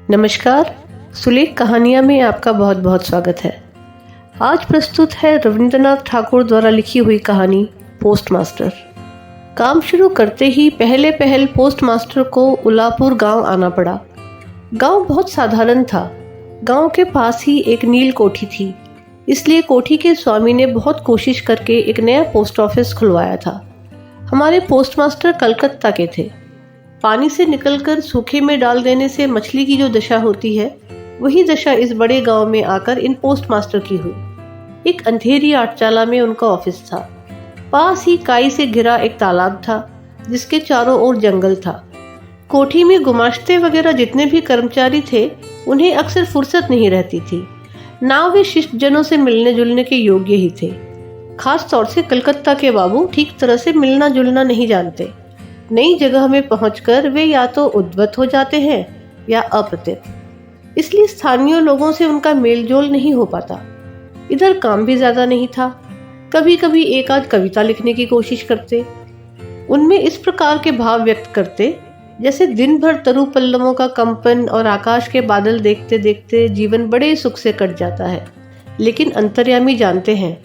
नमस्कार। सुलेख कहानियाँ में आपका बहुत बहुत स्वागत है। आज प्रस्तुत है रविंद्रनाथ ठाकुर द्वारा लिखी हुई कहानी पोस्टमास्टर। काम शुरू करते ही पहल पोस्टमास्टर को उलापुर गांव आना पड़ा। गांव बहुत साधारण था। गांव के पास ही एक नील कोठी थी, इसलिए कोठी के स्वामी ने बहुत कोशिश करके एक नया पोस्ट ऑफिस खुलवाया था। हमारे पोस्टमास्टर कलकत्ता के थे। पानी से निकलकर सूखे में डाल देने से मछली की जो दशा होती है, वही दशा इस बड़े गांव में आकर इन पोस्टमास्टर की हुई। एक अंधेरी आटचाला में उनका ऑफिस था। पास ही काई से घिरा एक तालाब था, जिसके चारों ओर जंगल था। कोठी में गुमाश्ते वगैरह जितने भी कर्मचारी थे, उन्हें अक्सर फुर्सत नहीं रहती थी। ना वे शिष्ट जनों से मिलने जुलने के योग्य ही थे। खास तौर से कलकत्ता के बाबू ठीक तरह से मिलना जुलना नहीं जानते। नई जगह में पहुंचकर वे या तो उद्वत हो जाते हैं या अप्रतिभ, इसलिए स्थानीय लोगों से उनका मेलजोल नहीं हो पाता। इधर काम भी ज्यादा नहीं था। कभी कभी एक आध कविता लिखने की कोशिश करते, उनमें इस प्रकार के भाव व्यक्त करते जैसे दिन भर तरु पल्लवों का कंपन और आकाश के बादल देखते देखते जीवन बड़े सुख से कट जाता है। लेकिन अंतर्यामी जानते हैं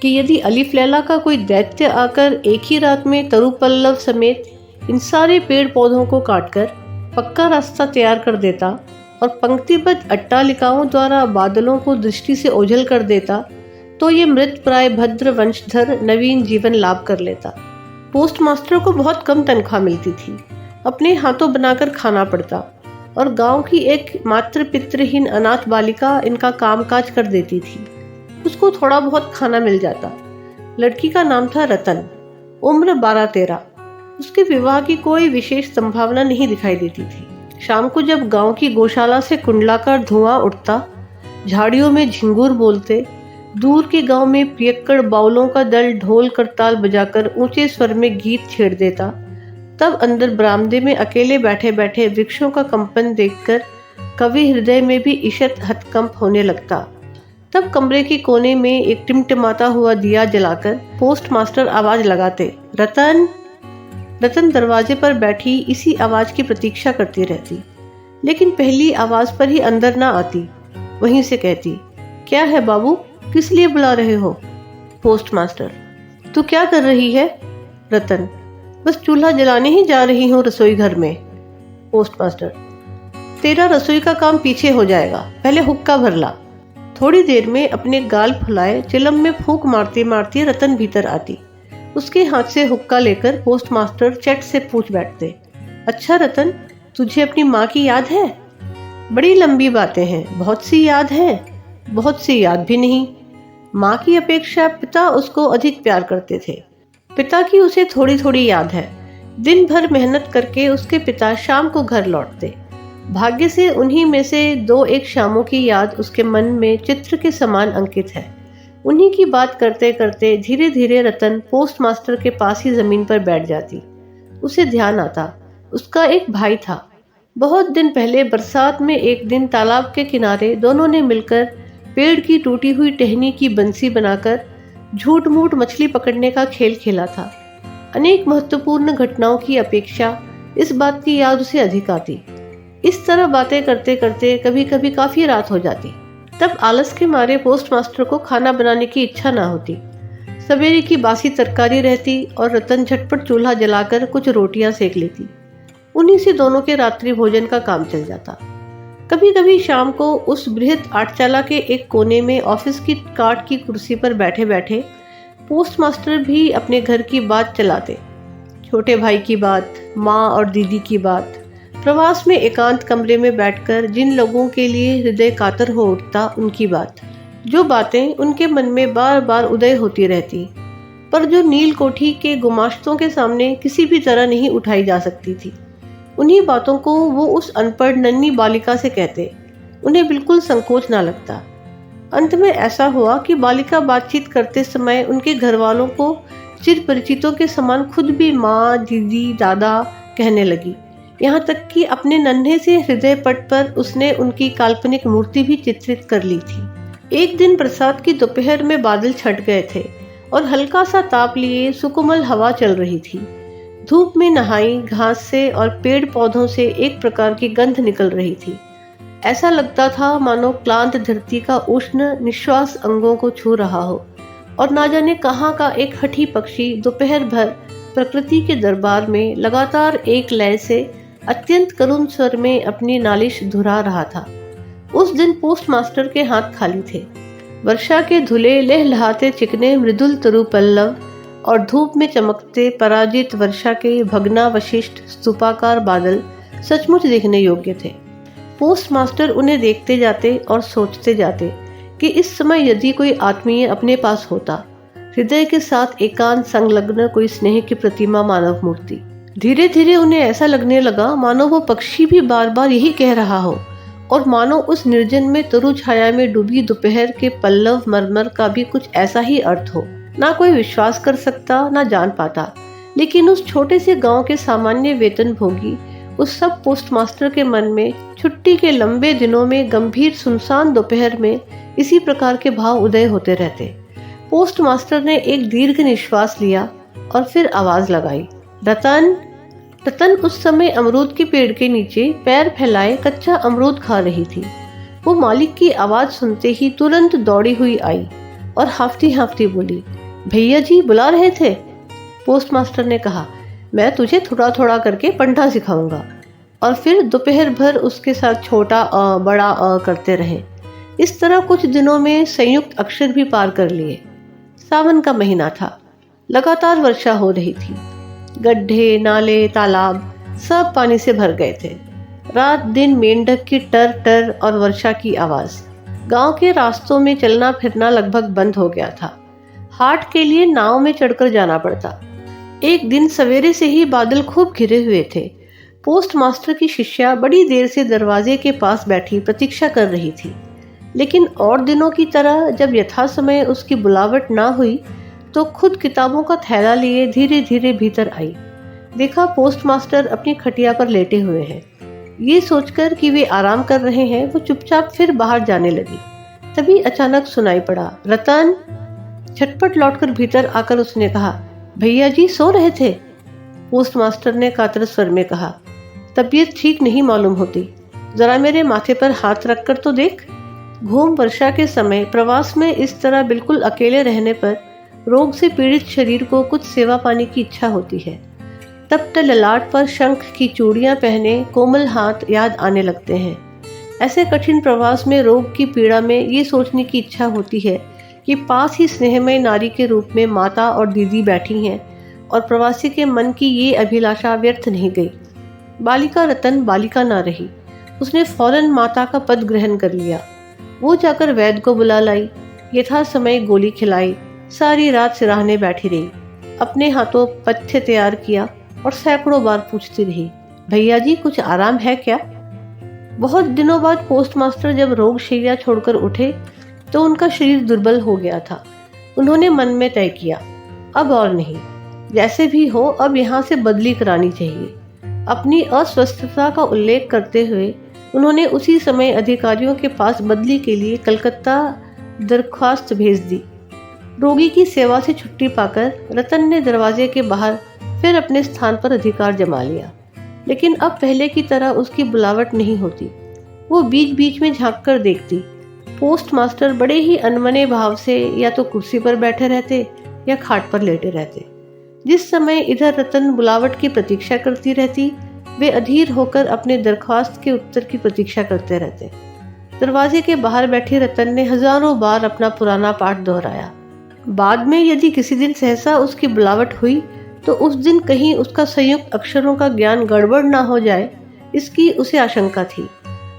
कि यदि अलिफ लैला का कोई दैत्य आकर एक ही रात में तरु पल्लव समेत इन सारे पेड़ पौधों को काटकर पक्का रास्ता तैयार कर देता और पंक्तिबद्ध अट्टालिकाओं द्वारा बादलों को दृष्टि से ओझल कर देता, तो ये मृत प्राय भद्र वंशधर नवीन जीवन लाभ कर लेता। पोस्टमास्टर को बहुत कम तनख्वाह मिलती थी। अपने हाथों बनाकर खाना पड़ता और गांव की एक मात्र पितृहीन अनाथ बालिका इनका कामकाज कर देती थी। उसको थोड़ा बहुत खाना मिल जाता। लड़की का नाम था रतन, उम्र 12-13। उसके विवाह की कोई विशेष संभावना नहीं दिखाई देती थी। शाम को जब गांव की गौशाला से कुंडलाकार धुआं उठता, झाड़ियों में झिंगुर बोलते, दूर के गांव में पियक्कड़ बाउलों का दल ढोल करताल बजाकर ऊंचे स्वर में गीत छेड़ देता, तब अंदर बरामदे में अकेले बैठे बैठे वृक्षों का कंपन देखकर कवि हृदय में भी ईषत हथकंप होने लगता। तब कमरे के कोने में एक टिमटिमाता हुआ दिया जलाकर पोस्टमास्टर आवाज लगाते, रतन। रतन दरवाजे पर बैठी इसी आवाज की प्रतीक्षा करती रहती, लेकिन पहली आवाज पर ही अंदर ना आती। वहीं से कहती, क्या है बाबू, किस लिए बुला रहे हो? पोस्टमास्टर, तू क्या कर रही है? रतन, बस चूल्हा जलाने ही जा रही हूँ रसोई घर में। पोस्टमास्टर, तेरा रसोई का काम पीछे हो जाएगा, पहले हुक्का भर ला। थोड़ी देर में अपने गाल फुलाए चिलम में फूंक मारती मारती रतन भीतर आती। उसके हाथ से हुक्का लेकर पोस्टमास्टर चट से पूछ बैठते, अच्छा रतन, तुझे अपनी माँ की याद है? बड़ी लंबी बातें हैं, बहुत सी याद है, बहुत सी याद भी नहीं। माँ की अपेक्षा पिता उसको अधिक प्यार करते थे। पिता की उसे थोड़ी थोड़ी याद है। दिन भर मेहनत करके उसके पिता शाम को घर लौटते। भाग्य से उन्हीं में से 2-1 शामों की याद उसके मन में चित्र के समान अंकित है। उन्हीं की बात करते करते धीरे धीरे रतन पोस्टमास्टर के पास ही जमीन पर बैठ जाती। उसे ध्यान आता, उसका एक भाई था। बहुत दिन पहले बरसात में एक दिन तालाब के किनारे दोनों ने मिलकर पेड़ की टूटी हुई टहनी की बंसी बनाकर झूठ मूठ मछली पकड़ने का खेल खेला था। अनेक महत्वपूर्ण घटनाओं की अपेक्षा इस बात की याद उसे अधिक आती। इस तरह बातें करते करते कभी कभी काफी रात हो जाती। तब आलस के मारे पोस्टमास्टर को खाना बनाने की इच्छा ना होती। सवेरे की बासी तरकारी रहती और रतन झटपट चूल्हा जलाकर कुछ रोटियां सेक लेती। उन्हीं से दोनों के रात्रि भोजन का काम चल जाता। कभी कभी शाम को उस बृहद आटचाला के एक कोने में ऑफिस की काठ की कुर्सी पर बैठे बैठे पोस्टमास्टर भी अपने घर की बात चलाते। छोटे भाई की बात, माँ और दीदी की बात, प्रवास में एकांत कमरे में बैठकर जिन लोगों के लिए हृदय कातर हो उठता उनकी बात, जो बातें उनके मन में बार बार उदय होती रहती, पर जो नील कोठी के गुमाश्तों के सामने किसी भी तरह नहीं उठाई जा सकती थी। उन्हीं बातों को वो उस अनपढ़ नन्ही बालिका से कहते। उन्हें बिल्कुल संकोच ना लगता। अंत में ऐसा हुआ कि बालिका बातचीत करते समय उनके घर वालों को चिर परिचितों के समान खुद भी माँ, दीदी, दादा कहने लगी। यहाँ तक कि अपने नन्हे से हृदय पट पर उसने उनकी काल्पनिक मूर्ति भी चित्रित कर ली थी। एक दिन बरसात की दोपहर में बादल छट गए थे और हल्का सा ताप लिए सुकोमल हवा चल रही थी। धूप में नहाई घास से और पेड़ पौधों से एक प्रकार की गंध निकल रही थी। ऐसा लगता था मानो क्लांत धरती का उष्ण निश्वास अंगों को छू रहा हो, और ना जाने कहाँ का एक हठी पक्षी दोपहर भर प्रकृति के दरबार में लगातार एक लय से अत्यंत करुण स्वर में अपनी नालिश दोहरा रहा था। उस दिन पोस्टमास्टर के हाथ खाली थे। वर्षा के धुले लहलहाते चिकने मृदुल तरु पल्लव और धूप में चमकते पराजित वर्षा के भग्नावशिष्ट स्तूपाकार बादल सचमुच देखने योग्य थे। पोस्टमास्टर उन्हें देखते जाते और सोचते जाते कि इस समय यदि कोई आत्मीय अपने पास होता, हृदय के साथ एकांत संलग्न कोई स्नेह की प्रतिमा मानव मूर्ति। धीरे धीरे उन्हें ऐसा लगने लगा मानो वो पक्षी भी बार बार यही कह रहा हो, और मानो उस निर्जन में तरु छाया में डूबी दोपहर के पल्लव मरमर का भी कुछ ऐसा ही अर्थ हो। ना कोई विश्वास कर सकता, ना जान पाता, लेकिन उस छोटे से गांव के सामान्य वेतन भोगी उस सब पोस्टमास्टर के मन में छुट्टी के लंबे दिनों में गंभीर सुनसान दोपहर में इसी प्रकार के भाव उदय होते रहते। पोस्टमास्टर ने एक दीर्घ निश्वास लिया और फिर आवाज लगाई, रतन। रतन उस समय अमरूद के पेड़ के नीचे पैर फैलाए कच्चा अमरूद खा रही थी। वो मालिक की आवाज सुनते ही तुरंत दौड़ी हुई आई और हाफती हाफती बोली, भैया जी बुला रहे थे? पोस्टमास्टर ने कहा, मैं तुझे थोड़ा थोड़ा करके पढ़ना सिखाऊंगा। और फिर दोपहर भर उसके साथ छोटा अ बड़ा अ करते रहे। इस तरह कुछ दिनों में संयुक्त अक्षर भी पार कर लिए। सावन का महीना था, लगातार वर्षा हो रही थी। गड्ढे, नाले, तालाब सब पानी से भर गए थे। रात दिन मेंढक की टर टर और वर्षा की आवाज। गांव के रास्तों में चलना फिरना लगभग बंद हो गया था। हाट के लिए नाव में चढ़कर जाना पड़ता। एक दिन सवेरे से ही बादल खूब घिरे हुए थे। पोस्टमास्टर की शिष्या बड़ी देर से दरवाजे के पास बैठी प्रतीक्षा कर रही थी, लेकिन और दिनों की तरह जब यथा समय उसकी बुलावट ना हुई तो खुद किताबों का थैला लिए धीरे धीरे भीतर आई। देखा पोस्टमास्टर अपनी खटिया पर लेटे हुए हैं। ये सोचकर कि वे आराम कर रहे हैं, वो चुपचाप फिर बाहर जाने लगी। तभी अचानक सुनाई पड़ा, रतन। झटपट लौटकर भीतर आकर उसने कहा, भैया जी सो रहे थे? पोस्टमास्टर ने कातर स्वर में कहा, तबीयत ठीक नहीं मालूम होती, जरा मेरे माथे पर हाथ रखकर तो देख। घूम वर्षा के समय प्रवास में इस तरह बिल्कुल अकेले रहने पर रोग से पीड़ित शरीर को कुछ सेवा पाने की इच्छा होती है। तब तक ललाट पर शंख की चूड़ियां पहने कोमल हाथ याद आने लगते हैं। ऐसे कठिन प्रवास में रोग की पीड़ा में ये सोचने की इच्छा होती है कि पास ही स्नेहमय नारी के रूप में माता और दीदी बैठी हैं, और प्रवासी के मन की ये अभिलाषा व्यर्थ नहीं गई। बालिका रतन बालिका ना रही। उसने फौरन माता का पद ग्रहण कर लिया। वो जाकर वैद्य को बुला लाई, यथा समय गोली खिलाई, सारी रात सिराहने बैठी रही, अपने हाथों पथ्य तैयार किया और सैकड़ों बार पूछती रही, भैया जी कुछ आराम है क्या? बहुत दिनों बाद पोस्टमास्टर जब रोग शैया छोड़कर उठे तो उनका शरीर दुर्बल हो गया था। उन्होंने मन में तय किया, अब और नहीं, जैसे भी हो अब यहाँ से बदली करानी चाहिए। अपनी अस्वस्थता का उल्लेख करते हुए उन्होंने उसी समय अधिकारियों के पास बदली के लिए कलकत्ता दरख्वास्त भेज दी। रोगी की सेवा से छुट्टी पाकर रतन ने दरवाजे के बाहर फिर अपने स्थान पर अधिकार जमा लिया, लेकिन अब पहले की तरह उसकी बुलावट नहीं होती। वो बीच बीच में झांक कर देखती। पोस्टमास्टर बड़े ही अनमने भाव से या तो कुर्सी पर बैठे रहते या खाट पर लेटे रहते। जिस समय इधर रतन बुलावट की प्रतीक्षा करती रहती, वे अधीर होकर अपने दरख्वास्त के उत्तर की प्रतीक्षा करते रहते। दरवाजे के बाहर बैठे रतन ने हजारों बार अपना पुराना पाठ दोहराया। बाद में यदि किसी दिन सहसा उसकी बुलावट हुई तो उस दिन कहीं उसका संयुक्त अक्षरों का ज्ञान गड़बड़ ना हो जाए, इसकी उसे आशंका थी।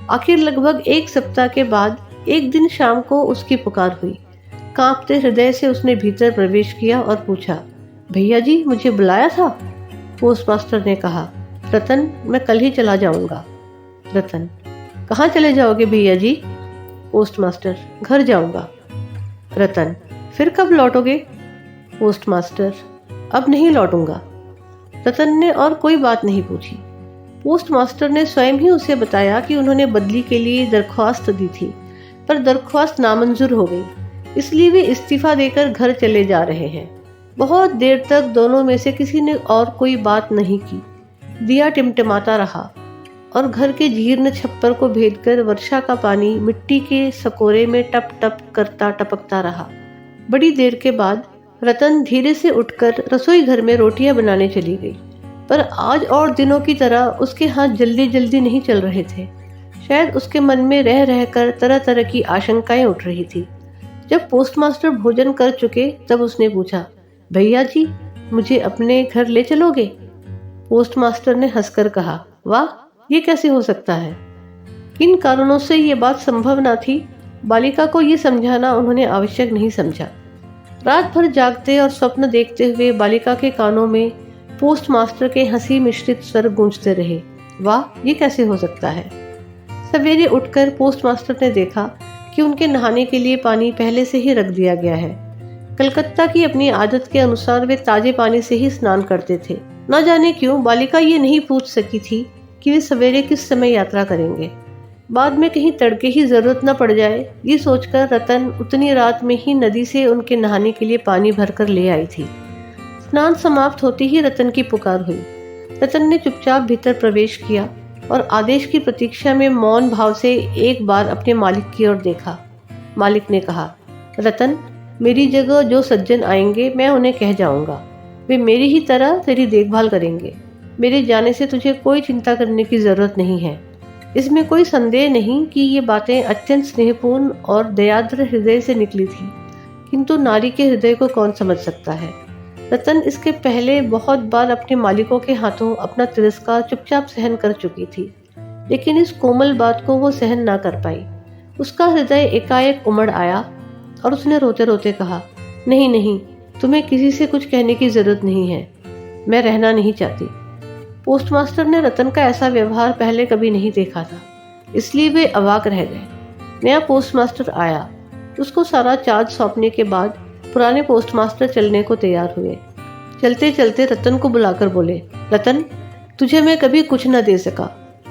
आखिर लगभग एक सप्ताह के बाद एक दिन शाम को उसकी पुकार हुई। कांपते हृदय से उसने भीतर प्रवेश किया और पूछा, भैया जी मुझे बुलाया था? पोस्टमास्टर ने कहा, रतन मैं कल ही चला जाऊंगा। रतन, कहाँ चले जाओगे भैया जी? पोस्टमास्टर, घर जाऊंगा। रतन, फिर कब लौटोगे? पोस्टमास्टर, अब नहीं लौटूंगा। रतन ने और कोई बात नहीं पूछी। पोस्टमास्टर ने स्वयं ही उसे बताया कि उन्होंने बदली के लिए दरख्वास्त दी थी, पर दरख्वास्त नामंजूर हो गई, इसलिए वे इस्तीफा देकर घर चले जा रहे हैं। बहुत देर तक दोनों में से किसी ने और कोई बात नहीं की। दिया टिमटिमाता रहा। और घर के जीर्ण छप्पर को भेदकर वर्षा का पानी मिट्टी के सकोरे में टप टप करता टपकता रहा। बड़ी देर के बाद रतन धीरे से उठकर रसोई घर में रोटियां बनाने चली गई, पर आज और दिनों की तरह उसके हाथ जल्दी जल्दी नहीं चल रहे थे। शायद उसके मन में रह रहकर तरह तरह की आशंकाएं उठ रही थी। जब पोस्टमास्टर भोजन कर चुके तब उसने पूछा, भैया जी, मुझे अपने घर ले चलोगे? पोस्टमास्टर ने हंसकर कहा, वाह, ये कैसे हो सकता है? किन कारणों से ये बात संभव न थी, बालिका को ये समझाना उन्होंने आवश्यक नहीं समझा। रात भर जागते और स्वप्न देखते हुए बालिका के कानों में पोस्टमास्टर के हंसी मिश्रित स्वर गूंजते रहे, वाह, ये कैसे हो सकता है। सवेरे उठकर पोस्टमास्टर ने देखा कि उनके नहाने के लिए पानी पहले से ही रख दिया गया है। कलकत्ता की अपनी आदत के अनुसार वे ताजे पानी से ही स्नान करते थे। न जाने क्यों बालिका ये नहीं पूछ सकी थी कि वे सवेरे किस समय यात्रा करेंगे। बाद में कहीं तड़के ही जरूरत न पड़ जाए, ये सोचकर रतन उतनी रात में ही नदी से उनके नहाने के लिए पानी भरकर ले आई थी। स्नान समाप्त होते ही रतन की पुकार हुई। रतन ने चुपचाप भीतर प्रवेश किया और आदेश की प्रतीक्षा में मौन भाव से एक बार अपने मालिक की ओर देखा। मालिक ने कहा, रतन, मेरी जगह जो सज्जन आएंगे मैं उन्हें कह जाऊंगा। वे मेरी ही तरह तेरी देखभाल करेंगे। मेरे जाने से तुझे कोई चिंता करने की जरूरत नहीं है। इसमें कोई संदेह नहीं कि ये बातें अत्यंत स्नेहपूर्ण और दयाद्र हृदय से निकली थी, किंतु नारी के हृदय को कौन समझ सकता है। रतन इसके पहले बहुत बार अपने मालिकों के हाथों अपना तिरस्कार चुपचाप सहन कर चुकी थी, लेकिन इस कोमल बात को वो सहन ना कर पाई। उसका हृदय एकाएक उमड़ आया और उसने रोते रोते कहा, नहीं नहीं, तुम्हें किसी से कुछ कहने की जरूरत नहीं है, मैं रहना नहीं चाहती। पोस्टमास्टर ने रतन का ऐसा व्यवहार पहले कभी नहीं देखा था, इसलिए वे अवाक रह गए। नया पोस्टमास्टर आया। उसको सारा चार्ज सौंपने के बाद पुराने पोस्टमास्टर चलने को तैयार हुए। चलते चलते रतन को बुलाकर बोले, रतन, तुझे मैं कभी कुछ न दे सका,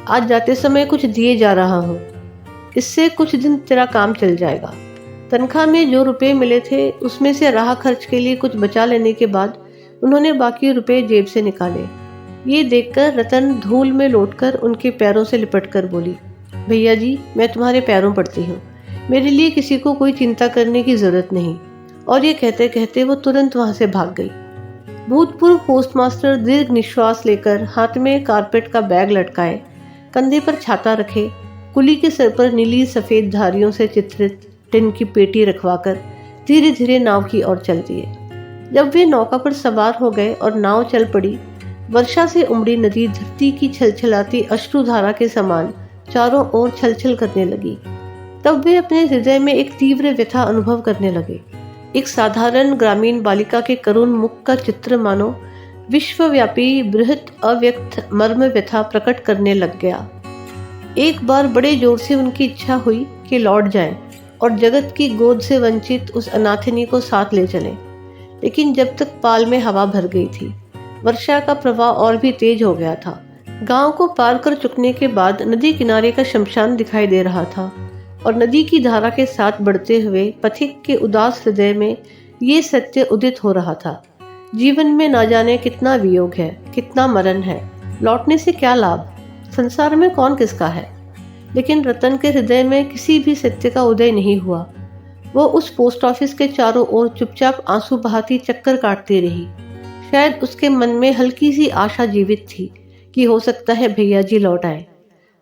आज जाते समय कुछ दिए जा रहा हूँ। इससे कुछ दिन तेरा काम चल जाएगा। तनख्वाह में जो रुपए मिले थे उसमें से राह खर्च के लिए कुछ बचा लेने के बाद उन्होंने बाकी रुपए जेब से निकाले। ये देखकर रतन धूल में लौटकर उनके पैरों से लिपटकर बोली, भैया जी, मैं तुम्हारे पैरों पड़ती हूँ, मेरे लिए किसी को कोई चिंता करने की जरूरत नहीं। और ये कहते कहते वो तुरंत वहां से भाग गई। भूतपूर्व पोस्टमास्टर दीर्घ निश्वास लेकर हाथ में कारपेट का बैग लटकाए, कंधे पर छाता रखे, कुली के सिर पर नीली सफेद धारियों से चित्रित टिन की पेटी रखवाकर धीरे धीरे नाव की ओर चल दिए। जब वे नौका पर सवार हो गए और नाव चल पड़ी, वर्षा से उमड़ी नदी धरती की छलछलाती अश्रुधारा के समान चारों ओर छलछल करने लगी। तब वे अपने हृदय में एक तीव्र व्यथा अनुभव करने लगे। एक साधारण ग्रामीण बालिका के करुण मुख का चित्र मानो विश्वव्यापी बृहत अव्यक्त मर्म व्यथा प्रकट करने लग गया। एक बार बड़े जोर से उनकी इच्छा हुई कि लौट जाएं और जगत की गोद से वंचित उस अनाथिनी को साथ ले चलें, लेकिन जब तक पाल में हवा भर गई थी, वर्षा का प्रवाह और भी तेज हो गया था। गांव को पार कर चुकने के बाद नदी किनारे का शमशान दिखाई दे रहा था और नदी की धारा के साथ बढ़ते हुए पथिक के उदास हृदय में ये सत्य उदित हो रहा था, जीवन में ना जाने कितना वियोग है, कितना मरण है, लौटने से क्या लाभ, संसार में कौन किसका है। लेकिन रतन के हृदय में किसी भी सत्य का उदय नहीं हुआ। वो उस पोस्ट ऑफिस के चारों ओर चुपचाप आंसू बहाती चक्कर काटती रही। शायद उसके मन में हल्की सी आशा जीवित थी कि हो सकता है भैया जी लौट आए।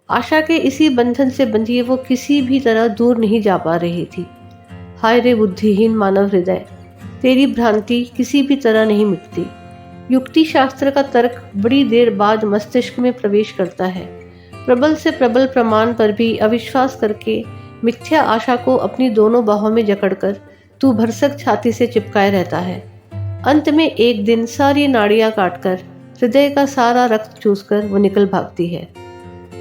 आशा के इसी बंधन से बंधी वो किसी भी तरह दूर नहीं जा पा रही थी। हाय रे बुद्धिहीन मानव हृदय, तेरी भ्रांति किसी भी तरह नहीं मिटती। युक्ति शास्त्र का तर्क बड़ी देर बाद मस्तिष्क में प्रवेश करता है। प्रबल से प्रबल प्रमाण पर भी अविश्वास करके मिथ्या आशा को अपनी दोनों बाहों में जकड़कर तू भरसक छाती से चिपकाए रहता है। अंत में एक दिन सारी नाड़ियां काटकर हृदय का सारा रक्त चूसकर वो निकल भागती है।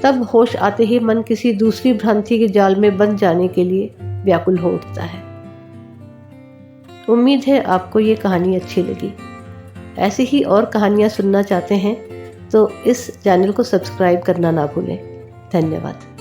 तब होश आते ही मन किसी दूसरी भ्रांति के जाल में बंध जाने के लिए व्याकुल हो उठता है। उम्मीद है आपको ये कहानी अच्छी लगी। ऐसी ही और कहानियाँ सुनना चाहते हैं तो इस चैनल को सब्सक्राइब करना ना भूलें। धन्यवाद।